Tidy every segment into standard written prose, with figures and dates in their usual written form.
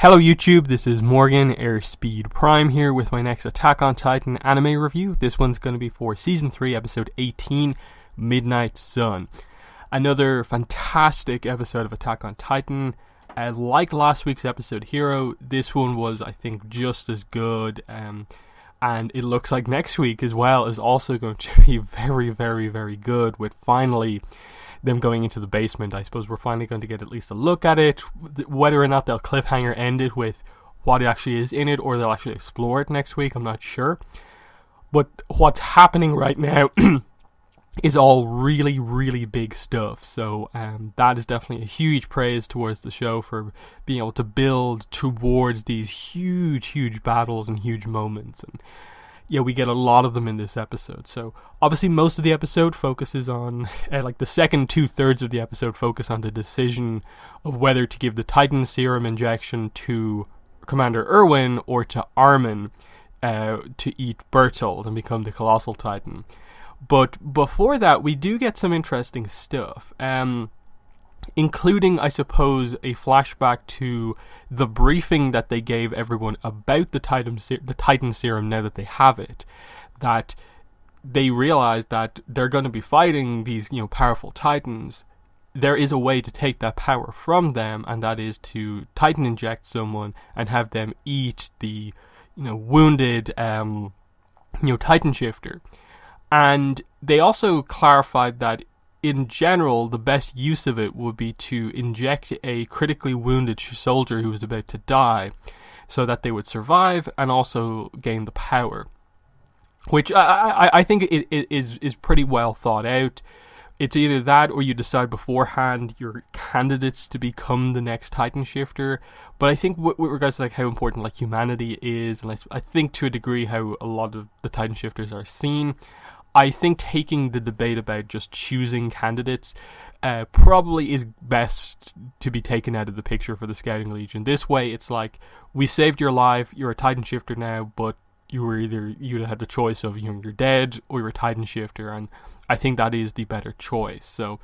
Hello YouTube, this is Morgan, Airspeed Prime here with my next Attack on Titan anime review. This one's going to be for Season 3, Episode 18, Midnight Sun. Another fantastic episode of Attack on Titan. Like last week's episode Hero, this one was, I think, just as good. And it looks like next week as well is also going to be very, very, very good, with finally them going into the basement. I suppose we're finally going to get at least a look at it. Whether or not they'll cliffhanger end it with what actually is in it, or they'll actually explore it next week, I'm not sure. But what's happening right now is all really, really big stuff. So that is definitely a huge praise towards the show for being able to build towards these huge, huge battles and huge moments. And yeah, we get a lot of them in this episode. So obviously most of the episode focuses on, like the second 2/3 of the episode focus on the decision of whether to give the Titan serum injection to Commander Erwin or to Armin to eat Bertold and become the Colossal Titan. But before that, we do get some interesting stuff. Including, I suppose, a flashback to the briefing that they gave everyone about the Titan serum now that they have it. That they realize that they're going to be fighting these, powerful Titans. There is a way to take that power from them, and that is to Titan inject someone and have them eat the, wounded, Titan shifter. And they also clarified that in general, the best use of it would be to inject a critically wounded soldier who was about to die, so that they would survive and also gain the power. Which I think it is pretty well thought out. It's either that, or you decide beforehand your candidates to become the next Titan shifter. But I think with regards to how important humanity is, and I think to a degree how a lot of the Titan shifters are seen, I think taking the debate about just choosing candidates probably is best to be taken out of the picture for the Scouting Legion. This way, it's like, we saved your life, you're a Titan shifter now, but you had the choice of you're dead or you're a Titan shifter, and I think that is the better choice. So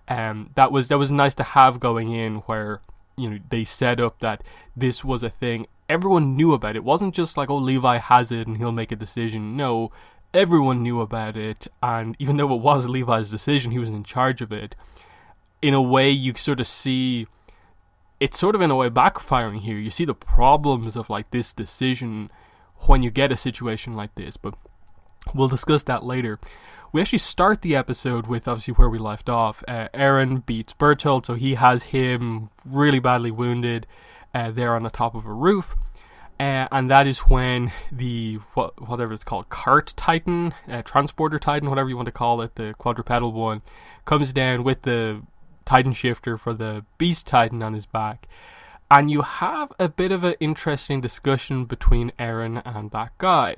that was nice to have going in, where they set up that this was a thing everyone knew about. It wasn't just like, oh, Levi has it and he'll make a decision. No, everyone knew about it, and even though it was Levi's decision, he was in charge of it. In a way, you sort of see it's sort of in a way backfiring here. You see the problems of this decision when you get a situation like this, but we'll discuss that later. We actually start the episode with obviously where we left off. Eren beats Bertold, so he has him really badly wounded there on the top of a roof. And that is when the, whatever it's called, cart Titan, transporter Titan, whatever you want to call it, the quadrupedal one, comes down with the Titan shifter for the Beast Titan on his back. And you have a bit of an interesting discussion between Eren and that guy.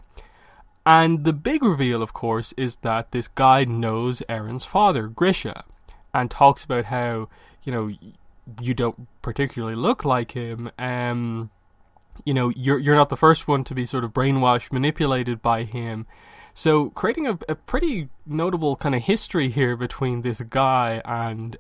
And the big reveal, of course, is that this guy knows Eren's father, Grisha, and talks about how, you don't particularly look like him, you're not the first one to be sort of brainwashed, manipulated by him. So creating a pretty notable kind of history here between this guy and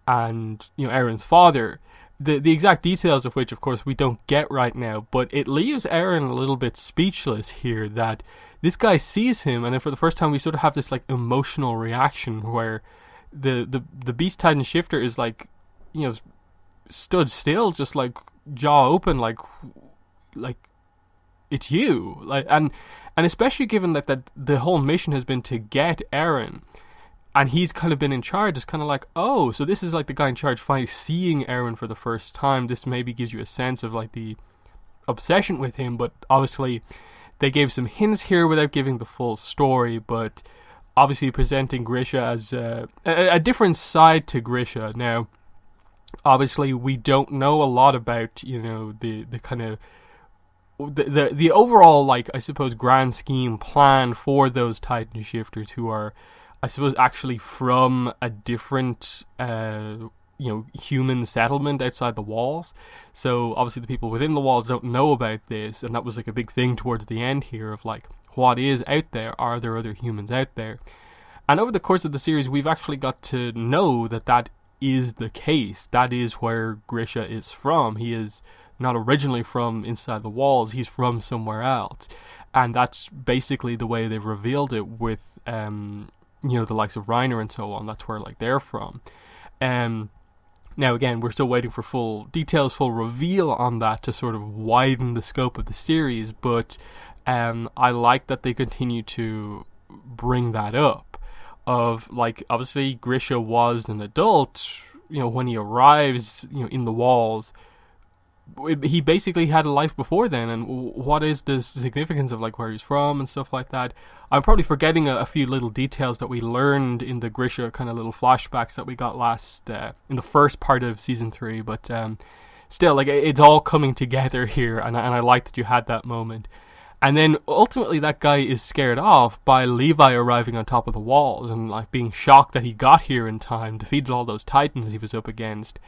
Eren's father. The exact details of which, of course, we don't get right now, but it leaves Eren a little bit speechless here, that this guy sees him, and then for the first time we sort of have this emotional reaction where the Beast Titan shifter is stood still, just jaw open, like it's you, and especially given that the whole mission has been to get Eren, and he's kind of been in charge. It's kind of oh, so this is the guy in charge finally seeing Eren for the first time. This maybe gives you a sense of the obsession with him, but obviously they gave some hints here without giving the full story, but obviously presenting Grisha as a different side to Grisha. Now, obviously, we don't know a lot about, the kind of the overall, I suppose, grand scheme plan for those Titan shifters who are, I suppose, actually from a different, human settlement outside the walls. So obviously, the people within the walls don't know about this, and that was a big thing towards the end here of what is out there? Are there other humans out there? And over the course of the series, we've actually got to know that is the case. That is where Grisha is from. He is not originally from inside the walls, he's from somewhere else. And that's basically the way they've revealed it with, the likes of Reiner and so on. That's where, like, they're from. Now, again, we're still waiting for full details, full reveal on that to sort of widen the scope of the series, but I like that they continue to bring that up. Of, like, obviously Grisha was an adult, when he arrives, in the walls. He basically had a life before then, and what is the significance of, like, where he's from and stuff like that. I'm probably forgetting a few little details that we learned in the Grisha kind of little flashbacks that we got last in the first part of season 3, but still, like, it's all coming together here, and I like that you had that moment. And then ultimately that guy is scared off by Levi arriving on top of the walls and, like, being shocked that he got here in time, defeated all those titans he was up against.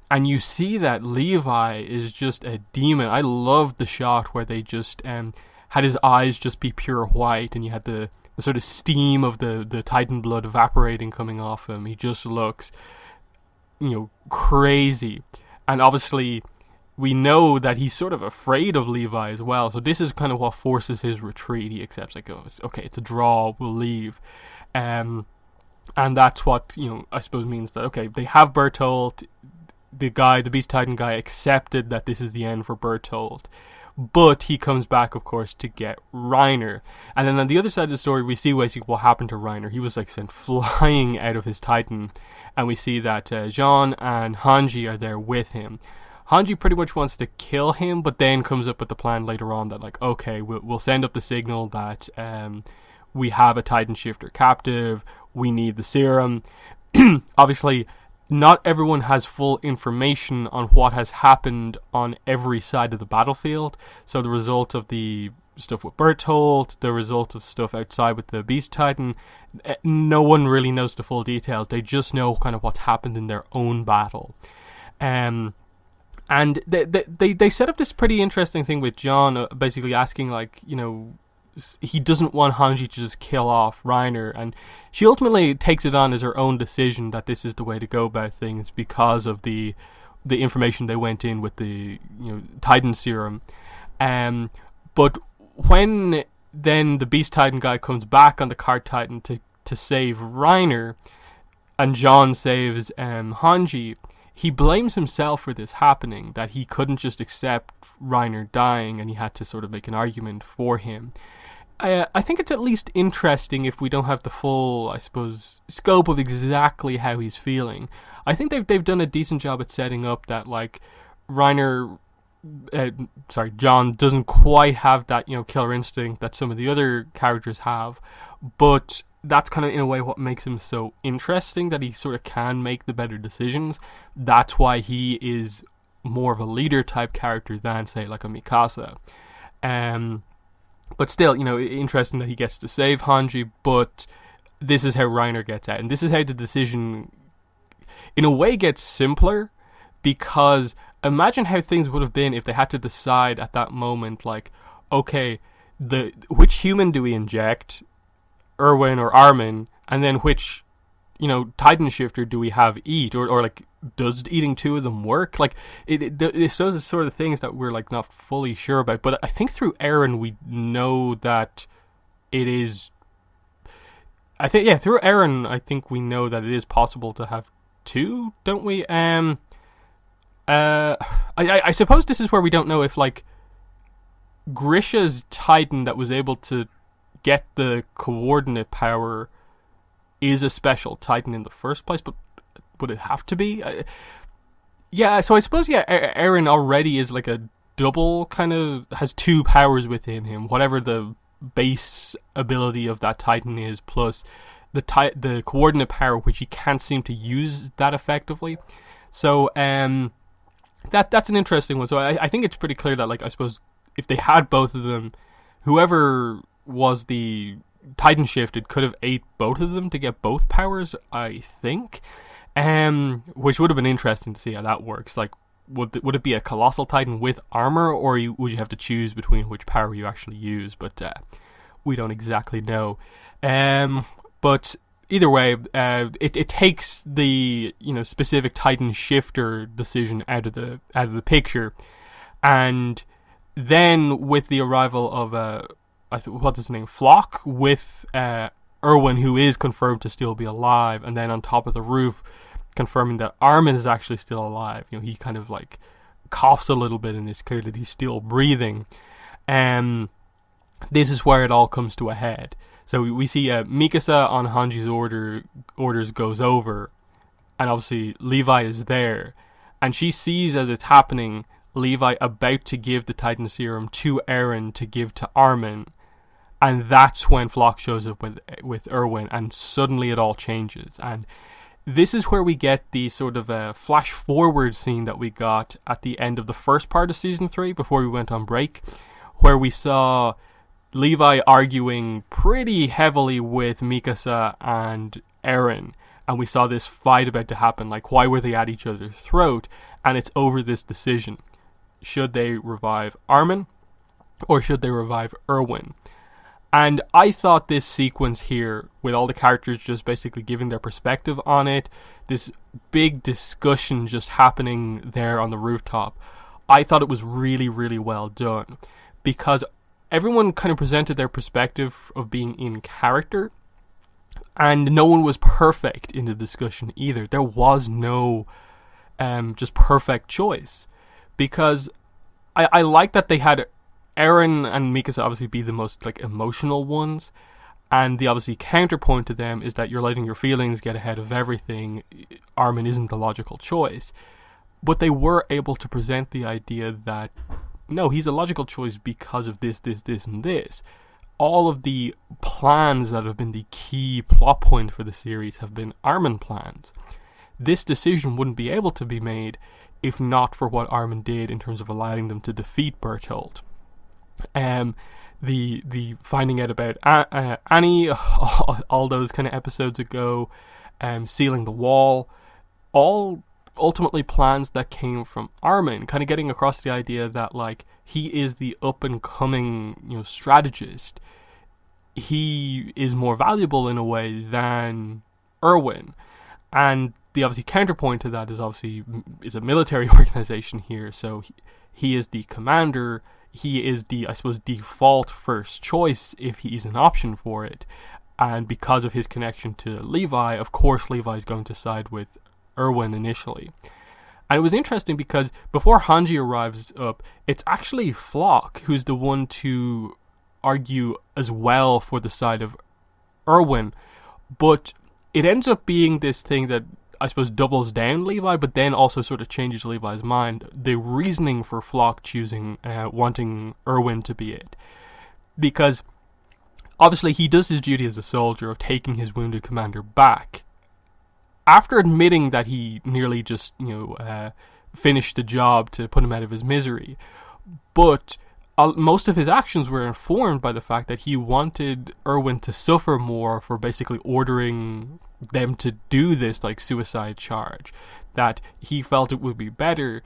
And you see that Levi is just a demon. I loved the shot where they just had his eyes just be pure white, and you had the sort of steam of the titan blood evaporating coming off him. He just looks, crazy. And obviously, we know that he's sort of afraid of Levi as well. So this is kind of what forces his retreat. He accepts, like, oh, okay, it's a draw, we'll leave. And that's what, I suppose means that, okay, they have Bertolt. The Beast Titan guy, accepted that this is the end for Bertolt. But he comes back, of course, to get Reiner. And then on the other side of the story, we see basically what happened to Reiner. He was, like, sent flying out of his Titan. And we see that Jean and Hanji are there with him. Hanji pretty much wants to kill him, but then comes up with the plan later on that, like, okay, we'll send up the signal that we have a Titan shifter captive. We need the serum. Obviously, not everyone has full information on what has happened on every side of the battlefield. So the result of the stuff with Bertolt, the result of stuff outside with the Beast Titan, no one really knows the full details. They just know kind of what's happened in their own battle. And they set up this pretty interesting thing with John, basically asking, like, he doesn't want Hanji to just kill off Reiner, and she ultimately takes it on as her own decision that this is the way to go about things because of the information they went in with the Titan serum. But when then the Beast Titan guy comes back on the Card Titan to save Reiner, and John saves Hanji, he blames himself for this happening, that he couldn't just accept Reiner dying and he had to sort of make an argument for him. I think it's at least interesting if we don't have the full, I suppose, scope of exactly how he's feeling. I think they've done a decent job at setting up that, like, John doesn't quite have that, killer instinct that some of the other characters have, but that's kind of in a way what makes him so interesting, that he sort of can make the better decisions. That's why he is more of a leader type character than, say, like a Mikasa. But still, interesting that he gets to save Hanji, but this is how Reiner gets out. And this is how the decision, in a way, gets simpler, because imagine how things would have been if they had to decide at that moment, like, okay, which human do we inject, Erwin or Armin, and then which, Titan shifter do we have eat, or like, does eating two of them work? Like, it's those sort of things that we're, like, not fully sure about. But I think through Eren we know that it is. Through Eren I think we know that it is possible to have two, don't we? I suppose this is where we don't know if, like, Grisha's Titan that was able to get the coordinate power is a special Titan in the first place, but would it have to be? So I suppose, Eren already is like a double, kind of has two powers within him, whatever the base ability of that Titan is, plus the coordinate power, which he can't seem to use that effectively. So that's an interesting one. So I think it's pretty clear that, like, I suppose if they had both of them, whoever was the Titan shifted could have ate both of them to get both powers, I think. Which would have been interesting to see how that works. Like, would it be a colossal Titan with armor, or would you have to choose between which power you actually use? But we don't exactly know. But either way, it takes the specific Titan shifter decision out of the picture, And then with the arrival of what's his name, Flock, with Erwin, who is confirmed to still be alive, and then on top of the roof, confirming that Armin is actually still alive. He kind of like coughs a little bit, and it's clear that he's still breathing. This is where it all comes to a head. So we see Mikasa on Hanji's orders goes over, and obviously Levi is there, and she sees as it's happening Levi about to give the Titan serum to Eren to give to Armin, and that's when Flock shows up with Erwin, and suddenly it all changes. And this is where we get the sort of a flash forward scene that we got at the end of the first part of Season 3 before we went on break, where we saw Levi arguing pretty heavily with Mikasa and Eren, and we saw this fight about to happen, like why were they at each other's throat, and it's over this decision. Should they revive Armin, or should they revive Erwin? And I thought this sequence here, with all the characters just basically giving their perspective on it, this big discussion just happening there on the rooftop, I thought it was really, really well done, because everyone kind of presented their perspective of being in character, and no one was perfect in the discussion either. There was no just perfect choice, because I like that they had Eren and Mikasa obviously be the most like emotional ones, and the obviously counterpoint to them is that you're letting your feelings get ahead of everything. Armin isn't the logical choice, but they were able to present the idea that no, he's a logical choice because of this, and this. All of the plans that have been the key plot point for the series have been Armin plans. This decision wouldn't be able to be made if not for what Armin did in terms of allowing them to defeat Bertolt. The finding out about Annie, all those kind of episodes ago, sealing the wall, all ultimately plans that came from Armin, kind of getting across the idea that like he is the up and coming strategist. He is more valuable in a way than Erwin, and the obviously counterpoint to that is obviously is a military organization here, so he is the commander. He is the, I suppose, default first choice if he is an option for it, and because of his connection to Levi, of course Levi is going to side with Erwin initially. And it was interesting because before Hanji arrives up, it's actually Flock who's the one to argue as well for the side of Erwin, but it ends up being this thing that I suppose doubles down Levi, but then also sort of changes Levi's mind. The reasoning for Flock choosing wanting Erwin to be it, because obviously he does his duty as a soldier of taking his wounded commander back after admitting that he nearly just finished the job to put him out of his misery, but most of his actions were informed by the fact that he wanted Erwin to suffer more for basically ordering them to do this like suicide charge, that he felt it would be better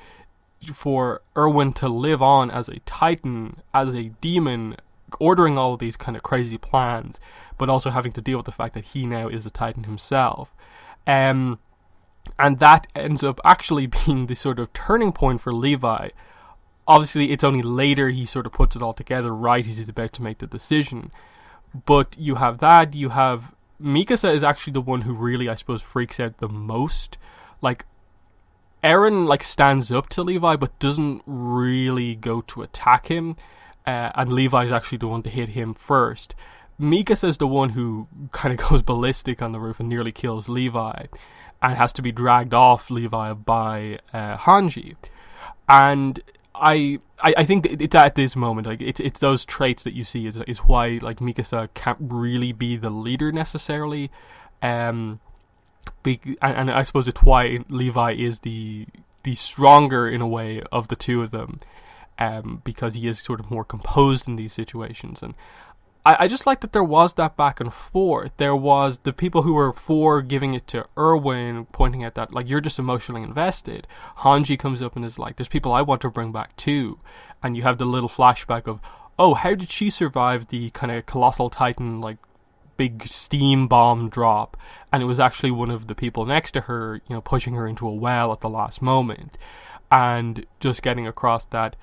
for Erwin to live on as a Titan, as a demon, ordering all of these kind of crazy plans, but also having to deal with the fact that he now is a Titan himself. And that ends up actually being the sort of turning point for Levi. Obviously, it's only later he sort of puts it all together right as he's about to make the decision. But you have that, you have Mikasa is actually the one who really, I suppose, freaks out the most. Like, Eren, like, stands up to Levi, but doesn't really go to attack him. And Levi's actually the one to hit him first. Mikasa is the one who kind of goes ballistic on the roof and nearly kills Levi, and has to be dragged off Levi by Hanji. And I think it's at this moment, like it's those traits that you see is why like Mikasa can't really be the leader necessarily, and I suppose it's why Levi is the stronger in a way of the two of them, because he is sort of more composed in these situations. And I just like that there was that back and forth. There was the people who were for giving it to Erwin, pointing out that, like, you're just emotionally invested. Hanji comes up and is like, there's people I want to bring back too. And you have the little flashback of, oh, how did she survive the kind of colossal Titan, like, big steam bomb drop? And it was actually one of the people next to her, pushing her into a well at the last moment. And just getting across that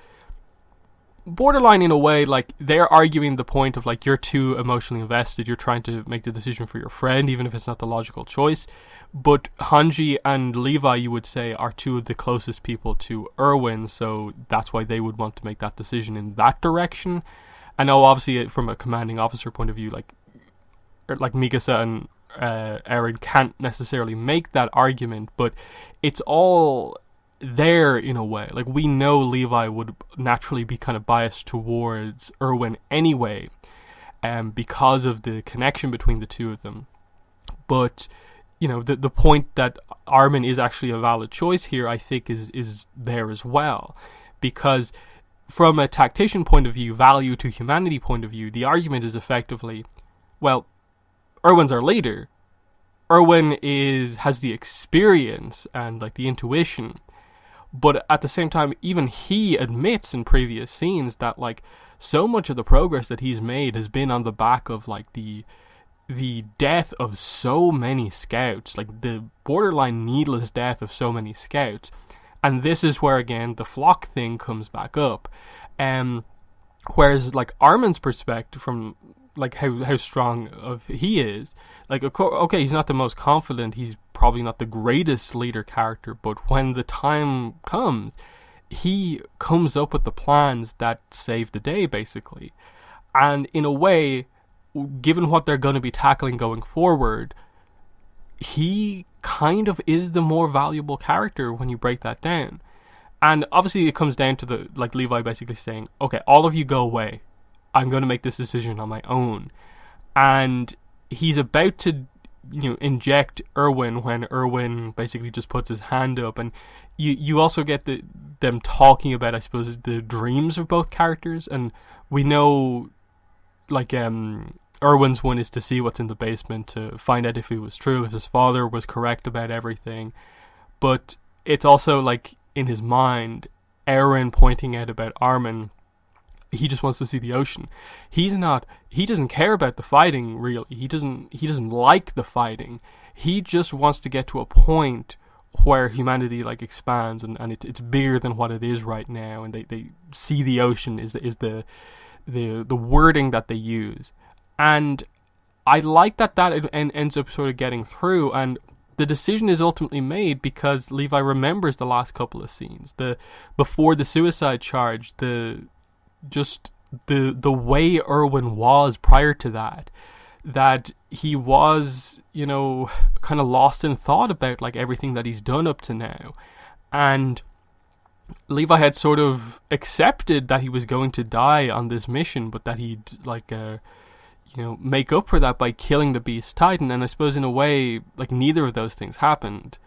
borderline in a way. Like, they're arguing the point of, like, you're too emotionally invested, you're trying to make the decision for your friend, even if it's not the logical choice. But Hanji and Levi, you would say, are two of the closest people to Erwin, so that's why they would want to make that decision in that direction. I know, obviously, from a commanding officer point of view, like Mikasa and Eren can't necessarily make that argument, but it's all there in a way. Like, we know Levi would naturally be kind of biased towards Erwin anyway, because of the connection between the two of them. But, you know, the point that Armin is actually a valid choice here, I think, is there as well. Because from a tactician point of view, value to humanity point of view, the argument is effectively, well, Erwin's our leader. Erwin has the experience and, like, the intuition. But at the same time, even he admits in previous scenes that, like, so much of the progress that he's made has been on the back of, like, the death of so many scouts, like the borderline needless death of so many scouts. And this is where, again, the flock thing comes back up. Whereas, like, Armin's perspective from, like, how strong of he is, like, okay, he's not the most confident, he's probably not the greatest leader character, but when the time comes, he comes up with the plans that save the day, basically. And in a way, given what they're going to be tackling going forward, he kind of is the more valuable character when you break that down. And obviously it comes down to Levi basically saying, okay, all of you go away. I'm going to make this decision on my own. And he's about to, inject Erwin when Erwin basically just puts his hand up. And you also get them talking about, I suppose, the dreams of both characters. And we know, like, Erwin's one is to see what's in the basement, to find out if it was true, if his father was correct about everything. But it's also, like, in his mind, Eren pointing out about Armin, he just wants to see the ocean. He doesn't care about the fighting, really. He doesn't like the fighting. He just wants to get to a point where humanity, like, expands and it's bigger than what it is right now, and they see the ocean is the wording that they use. And I like that ends up sort of getting through, and the decision is ultimately made because Levi remembers the last couple of scenes, before the suicide charge, the way Erwin was prior to that he was, kind of lost in thought about, like, everything that he's done up to now. And Levi had sort of accepted that he was going to die on this mission, but that he'd, like, make up for that by killing the Beast Titan. And I suppose in a way, like, neither of those things happened.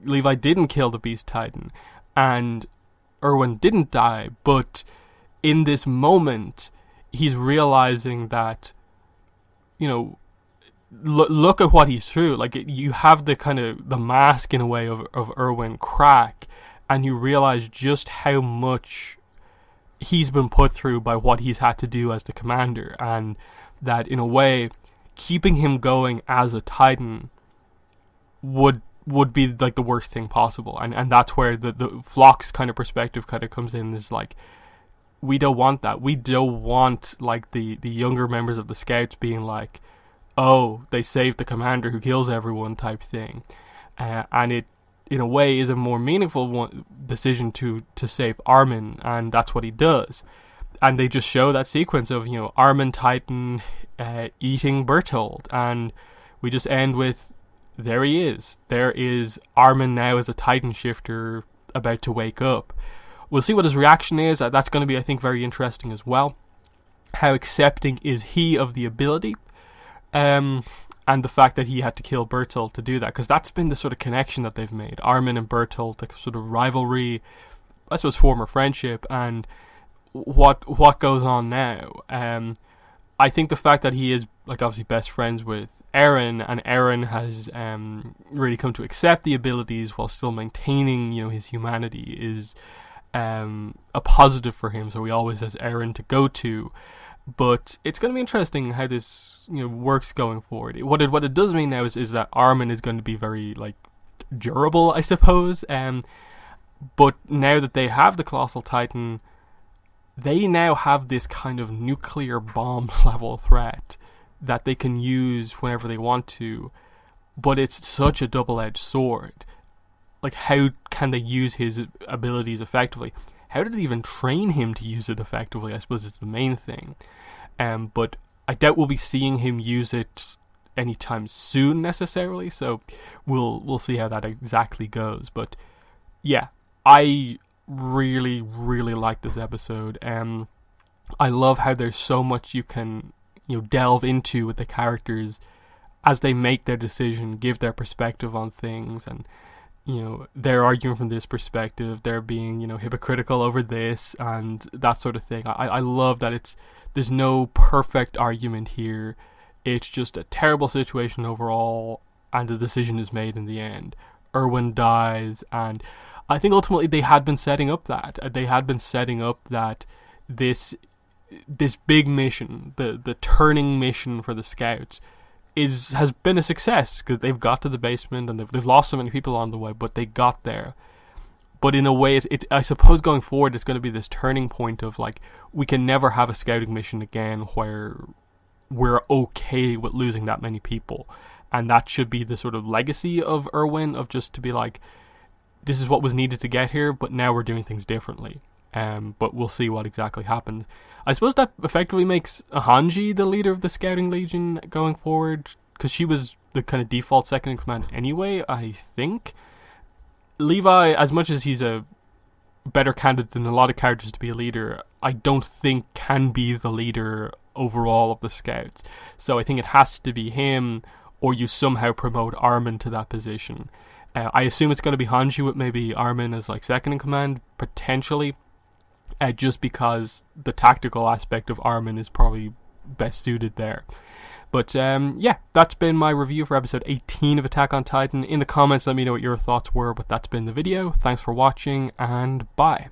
Levi didn't kill the Beast Titan, and Erwin didn't die, but in this moment, he's realizing that, look at what he's through. Like, you have the kind of the mask in a way of Erwin crack, and you realize just how much he's been put through by what he's had to do as the commander, and that in a way, keeping him going as a Titan would be, like, the worst thing possible. And that's where the Flock's kind of perspective kind of comes in, is like, we don't want that. We don't want, like, the younger members of the Scouts being like, oh, they saved the commander who kills everyone type thing. And it, in a way, is a more meaningful decision to save Armin, and that's what he does. And they just show that sequence of, Armin Titan eating Bertold, and we just end with, there he is. There is Armin now as a Titan shifter about to wake up. We'll see what his reaction is. That's going to be, I think, very interesting as well. How accepting is he of the ability? And the fact that he had to kill Bertold to do that. Because that's been the sort of connection that they've made. Armin and Bertold, the sort of rivalry, I suppose former friendship, and what goes on now. I think the fact that he is, like, obviously best friends with Eren, and Eren has really come to accept the abilities while still maintaining, his humanity, is a positive for him. So he always has Eren to go to. But it's going to be interesting how this works going forward. What it does mean now is that Armin is going to be very, like, durable, I suppose. But now that they have the Colossal Titan, they now have this kind of nuclear bomb level threat that they can use whenever they want to, but it's such a double-edged sword. Like, how can they use his abilities effectively? How did they even train him to use it effectively, I suppose, is the main thing. But I doubt we'll be seeing him use it anytime soon necessarily, so we'll see how that exactly goes. But yeah, I really, really like this episode. I love how there's so much you can delve into with the characters as they make their decision, give their perspective on things, and they're arguing from this perspective, they're being hypocritical over this and that sort of thing. I love that there's no perfect argument here. It's just a terrible situation overall, and the decision is made in the end. Erwin dies, and I think ultimately they had been setting up that this big mission, the turning mission for the scouts, has been a success, because they've got to the basement and they've lost so many people on the way, but they got there. But in a way, I suppose going forward, it's going to be this turning point of like, we can never have a scouting mission again where we're okay with losing that many people, and that should be the sort of legacy of Erwin, of just to be like, this is what was needed to get here, but now we're doing things differently. But we'll see what exactly happens. I suppose that effectively makes Hanji the leader of the Scouting Legion going forward, because she was the kind of default second in command anyway, I think. Levi, as much as he's a better candidate than a lot of characters to be a leader, I don't think can be the leader overall of the Scouts. So I think it has to be him, or you somehow promote Armin to that position. I assume it's going to be Hanji with maybe Armin as like second in command, potentially. Just because the tactical aspect of Armin is probably best suited there. But yeah, that's been my review for episode 18 of Attack on Titan. In the comments, let me know what your thoughts were, but that's been the video. Thanks for watching, and bye.